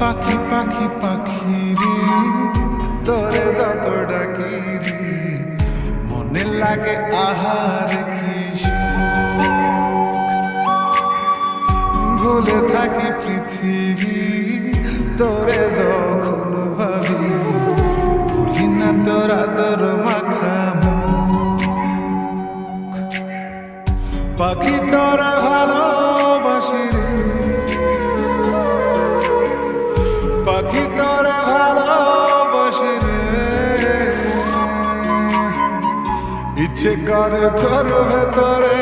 পাখি পাখি পাখি রে তোরে যত ডাকি রে মনে লাগে আহার কি সুখ। ভুলে থাকি পৃথিবী তোরে যখন ভাবি ভুলি না তোর আদর মাখা মুখ। পাখি তোরা ভালোবাসি রে পাখি তোরে ভালোবাসি রে ইচ্ছে করে তোর ভেতরে